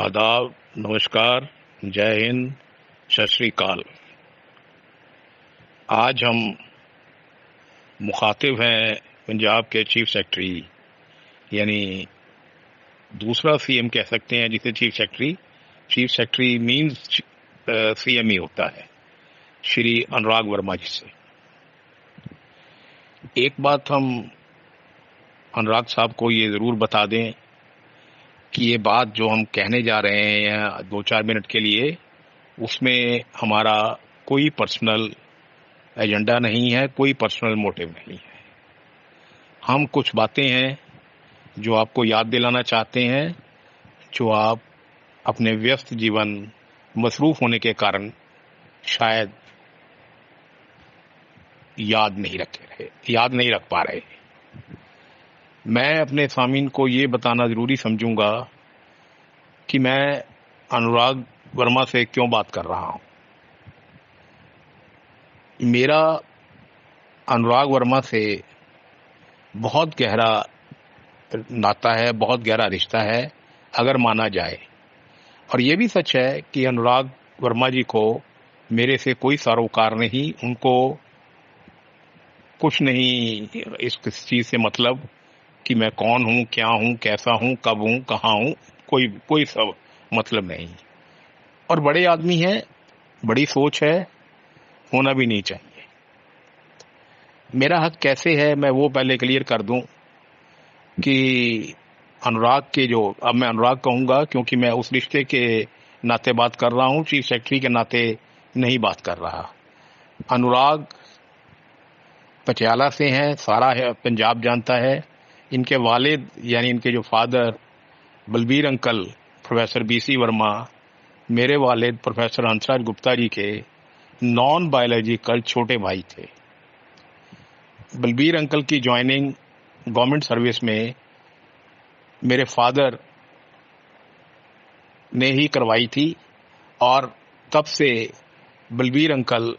आदाब, नमस्कार, जय हिंद, सत श्री अकाल। आज हम मुखातिब हैं पंजाब के चीफ सेक्रेटरी, यानी दूसरा सीएम कह सकते हैं जिसे चीफ सेक्रेटरी मीन्स सीएम ही होता है, श्री अनुराग वर्मा जी से। एक बात हम अनुराग साहब को ये ज़रूर बता दें कि ये बात जो हम कहने जा रहे हैं 2-4 मिनट के लिए, उसमें हमारा कोई पर्सनल एजेंडा नहीं है, कोई पर्सनल मोटिव नहीं है। हम कुछ बातें हैं जो आपको याद दिलाना चाहते हैं, जो आप अपने व्यस्त जीवन मसरूफ होने के कारण शायद याद नहीं रख पा रहे। मैं अपने सामीन को ये बताना ज़रूरी समझूंगा कि मैं अनुराग वर्मा से क्यों बात कर रहा हूं। मेरा अनुराग वर्मा से बहुत गहरा नाता है, बहुत गहरा रिश्ता है अगर माना जाए। और ये भी सच है कि अनुराग वर्मा जी को मेरे से कोई सरोकार नहीं, उनको कुछ नहीं इस चीज़ से मतलब कि मैं कौन हूँ, क्या हूँ, कैसा हूँ, कब हूँ, कहाँ हूँ, कोई सब मतलब नहीं। और बड़े आदमी हैं, बड़ी सोच है, होना भी नहीं चाहिए। मेरा हक कैसे है मैं वो पहले क्लियर कर दूं कि अनुराग के जो, अब मैं अनुराग कहूँगा क्योंकि मैं उस रिश्ते के नाते बात कर रहा हूँ, चीफ सेक्रेटरी के नाते नहीं बात कर रहा। अनुराग पटियाला से हैं, सारा है पंजाब जानता है। इनके वालिद यानी इनके जो father Balbir uncle professor BC Verma मेरे वालिद प्रोफेसर हंसराज गुप्ता जी के नॉन बायोलॉजिकल छोटे भाई थे। बलबीर अंकल की ज्वाइनिंग गवर्नमेंट सर्विस में मेरे फादर ने ही करवाई थी, और तब से बलबीर अंकल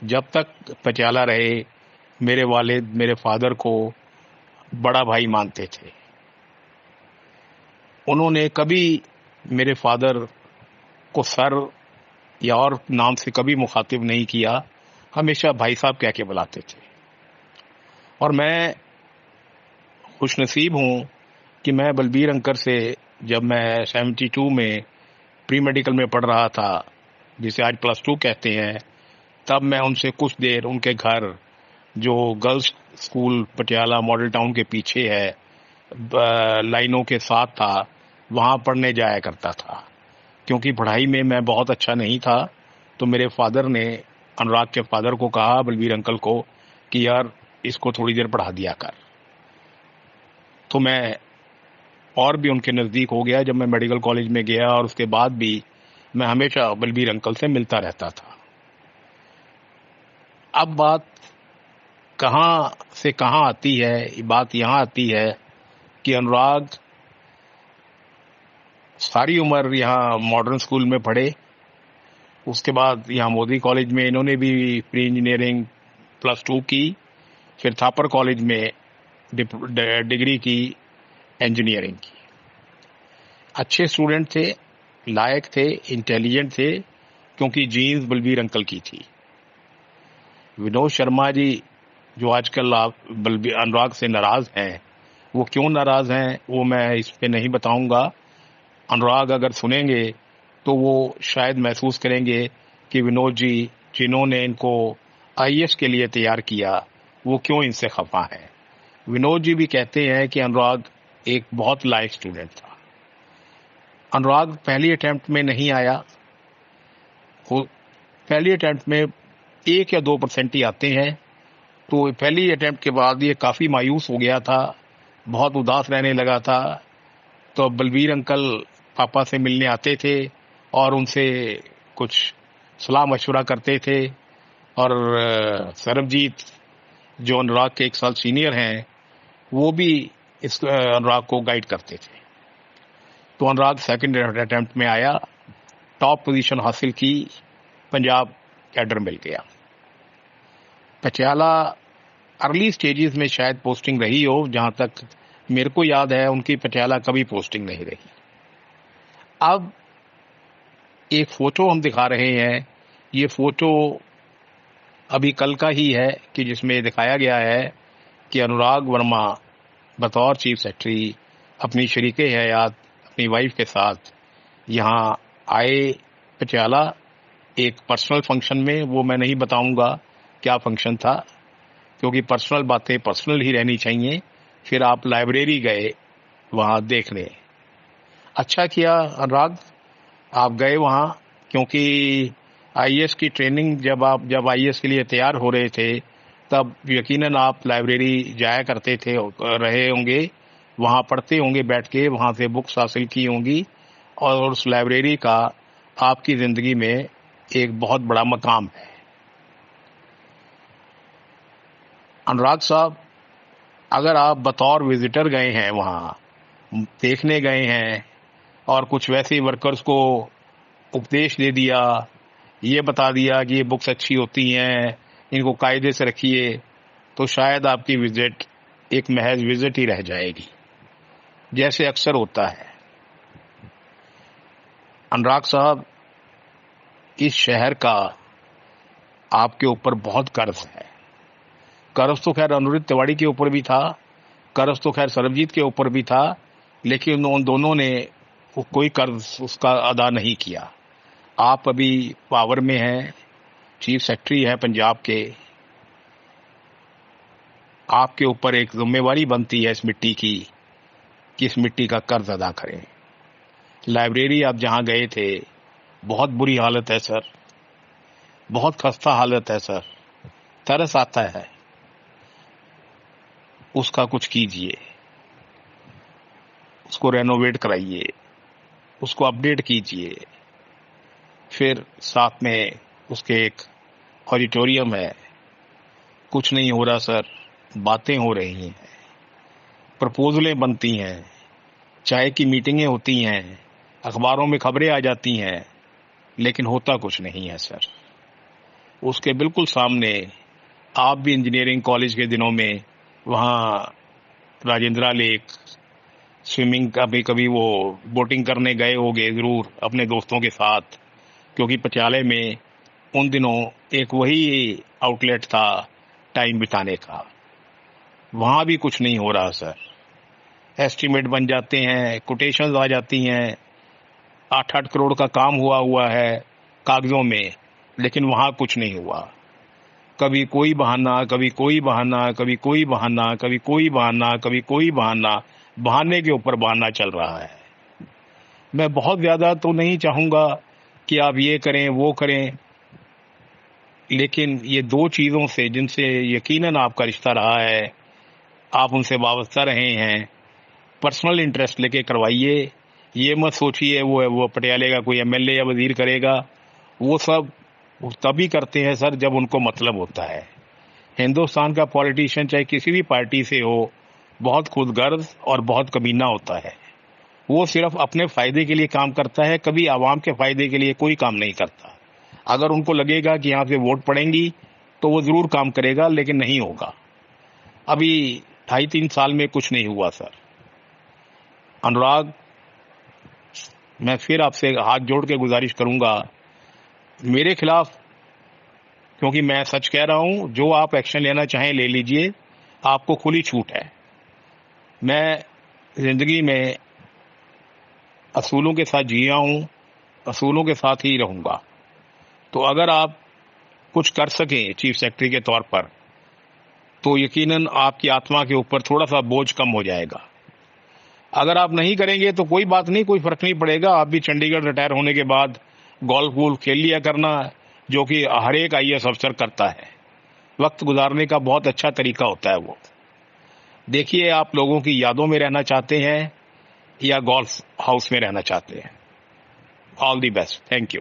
जब तक पटियाला रहे मेरे वालिद मेरे फादर को बड़ा भाई मानते थे। उन्होंने कभी मेरे फादर को सर या और नाम से कभी मुखातिब नहीं किया, हमेशा भाई साहब कह के बुलाते थे। और मैं खुशनसीब हूँ कि मैं बलबीर अंकल से जब मैं 72 में प्री मेडिकल में पढ़ रहा था, जिसे आज +2 कहते हैं, तब मैं उनसे कुछ देर उनके घर जो girls school Patiala model town के पीछे है, लाइनों के साथ था, वहाँ पढ़ने जाया करता था। क्योंकि पढ़ाई में मैं बहुत अच्छा नहीं था, तो मेरे फादर ने अनुराग के फादर को कहा, बलबीर अंकल को, कि यार इसको थोड़ी देर पढ़ा दिया कर। तो मैं और भी उनके नज़दीक हो गया जब मैं मेडिकल कॉलेज में गया, और उसके बाद भी मैं हमेशा बलबीर अंकल से मिलता रहता था। अब बात कहाँ से कहाँ आती है, बात यहाँ आती है कि अनुराग सारी उम्र यहाँ मॉडर्न स्कूल में पढ़े। उसके बाद यहाँ मोदी कॉलेज में इन्होंने भी प्री इंजीनियरिंग +2 की, फिर थापर कॉलेज में डिग्री की, इंजीनियरिंग की। अच्छे स्टूडेंट थे, लायक थे, इंटेलिजेंट थे, क्योंकि जीन्स बलबीर अंकल की थी। विनोद शर्मा जी जो आजकल आप अनुराग से नाराज़ हैं, वो क्यों नाराज़ हैं वो मैं इस पे नहीं बताऊंगा। अनुराग अगर सुनेंगे तो वो शायद महसूस करेंगे कि विनोद जी जिन्होंने इनको आईएएस के लिए तैयार किया, वो क्यों इनसे खफा हैं। विनोद जी भी कहते हैं कि अनुराग एक बहुत लायक स्टूडेंट था। अनुराग पहली अटेम्प्ट में नहीं आया, वो पहली अटेम्प्ट में 1 या 2% ही आते हैं। तो पहली अटेम्प्ट के बाद ये काफ़ी मायूस हो गया था, बहुत उदास रहने लगा था। तो बलबीर अंकल पापा से मिलने आते थे और उनसे कुछ सलाह मशवरा करते थे। और सरबजीत जो अनुराग के 1 साल सीनियर हैं, वो भी इस अनुराग को गाइड करते थे। तो अनुराग सेकंड अटेम्प्ट में आया, टॉप पोजीशन हासिल की, पंजाब कैडर मिल गया। पटियाला अर्ली स्टेजेस में शायद पोस्टिंग रही हो, जहाँ तक मेरे को याद है उनकी पटियाला कभी पोस्टिंग नहीं रही। अब एक फोटो हम दिखा रहे हैं, ये फोटो अभी कल का ही है कि जिसमें दिखाया गया है कि अनुराग वर्मा बतौर चीफ सेक्रेटरी अपनी शरीके हयात अपनी वाइफ के साथ यहाँ आए पटियाला एक पर्सनल फंक्शन में। वो मैं नहीं बताऊंगा क्या फंक्शन था, क्योंकि पर्सनल बातें पर्सनल ही रहनी चाहिए। फिर आप लाइब्रेरी गए वहाँ देखने। अच्छा किया अनुराग, आप गए वहाँ, क्योंकि आईएएस की ट्रेनिंग जब आईएएस के लिए तैयार हो रहे थे तब यकीनन आप लाइब्रेरी जाया करते थे, रहे होंगे, वहाँ पढ़ते होंगे बैठ के, वहाँ से बुक्स हासिल की होंगी, और उस लाइब्रेरी का आपकी ज़िंदगी में एक बहुत बड़ा मकाम है। अनुराग साहब, अगर आप बतौर विजिटर गए हैं वहाँ, देखने गए हैं, और कुछ वैसे वर्कर्स को उपदेश दे दिया, ये बता दिया कि ये बुक्स अच्छी होती हैं, इनको कायदे से रखिए, तो शायद आपकी विजिट एक महज विजिट ही रह जाएगी, जैसे अक्सर होता है। अनुराग साहब, इस शहर का आपके ऊपर बहुत कर्ज है। कर्ज तो खैर अनुरुद्ध तिवाड़ी के ऊपर भी था, कर्ज तो खैर सरबजीत के ऊपर भी था, लेकिन उन दोनों ने कोई कर्ज उसका अदा नहीं किया। आप अभी पावर में हैं, चीफ सेक्रेटरी हैं पंजाब के, आपके ऊपर एक जिम्मेवारी बनती है इस मिट्टी की कि इस मिट्टी का कर्ज अदा करें। लाइब्रेरी आप जहां गए थे, बहुत बुरी हालत है सर, बहुत खस्ता हालत है सर, तरस आता है। उसका कुछ कीजिए, उसको रेनोवेट कराइए, उसको अपडेट कीजिए। फिर साथ में उसके एक ऑडिटोरियम है। कुछ नहीं हो रहा सर, बातें हो रही हैं, प्रपोजलें बनती हैं, चाय की मीटिंगें होती हैं, अखबारों में खबरें आ जाती हैं, लेकिन होता कुछ नहीं है सर। उसके बिल्कुल सामने आप भी इंजीनियरिंग कॉलेज के दिनों में वहाँ राजेंद्रा लेक स्विमिंग कभी कभी वो बोटिंग करने गए होंगे ज़रूर अपने दोस्तों के साथ, क्योंकि पटियाले में उन दिनों एक वही आउटलेट था टाइम बिताने का। वहाँ भी कुछ नहीं हो रहा सर। एस्टीमेट बन जाते हैं, कोटेशंस आ जाती हैं, 8-8 करोड़ का काम हुआ है कागज़ों में, लेकिन वहाँ कुछ नहीं हुआ। कभी कोई बहाना, कभी कोई बहाना, कभी कोई बहाना, कभी कोई बहाना, कभी कोई बहाना, बहाने के ऊपर बहाना चल रहा है। मैं बहुत ज़्यादा तो नहीं चाहूँगा कि आप ये करें वो करें, लेकिन ये दो चीज़ों से जिनसे यकीनन आपका रिश्ता रहा है, आप उनसे वाबस्ता रहे हैं, पर्सनल इंटरेस्ट लेके करवाइए। ये मत सोचिए वो पटियाले का कोई एमएलए या वजीर करेगा। वो सब तभी करते हैं सर जब उनको मतलब होता है। हिंदुस्तान का पॉलिटिशियन चाहे किसी भी पार्टी से हो, बहुत खुदगर्ज और बहुत कमीना होता है। वो सिर्फ अपने फायदे के लिए काम करता है, कभी आवाम के फायदे के लिए कोई काम नहीं करता। अगर उनको लगेगा कि यहाँ से वोट पड़ेंगी तो वो जरूर काम करेगा, लेकिन नहीं होगा। अभी 2.5-3 साल में कुछ नहीं हुआ सर। अनुराग, मैं फिर आपसे हाथ जोड़ के गुजारिश करूंगा, मेरे खिलाफ, क्योंकि मैं सच कह रहा हूं, जो आप एक्शन लेना चाहें ले लीजिए, आपको खुली छूट है। मैं जिंदगी में असूलों के साथ जिया हूं, असूलों के साथ ही रहूंगा। तो अगर आप कुछ कर सकें चीफ सेक्रेटरी के तौर पर, तो यकीनन आपकी आत्मा के ऊपर थोड़ा सा बोझ कम हो जाएगा। अगर आप नहीं करेंगे तो कोई बात नहीं, कोई फर्क नहीं पड़ेगा। आप भी चंडीगढ़ रिटायर होने के बाद गोल्फ वोल्फ खेल लिया करना, जो कि हर एक आईएएस अफसर करता है। वक्त गुजारने का बहुत अच्छा तरीका होता है वो। देखिए, आप लोगों की यादों में रहना चाहते हैं या गोल्फ हाउस में रहना चाहते हैं। All the best. Thank you.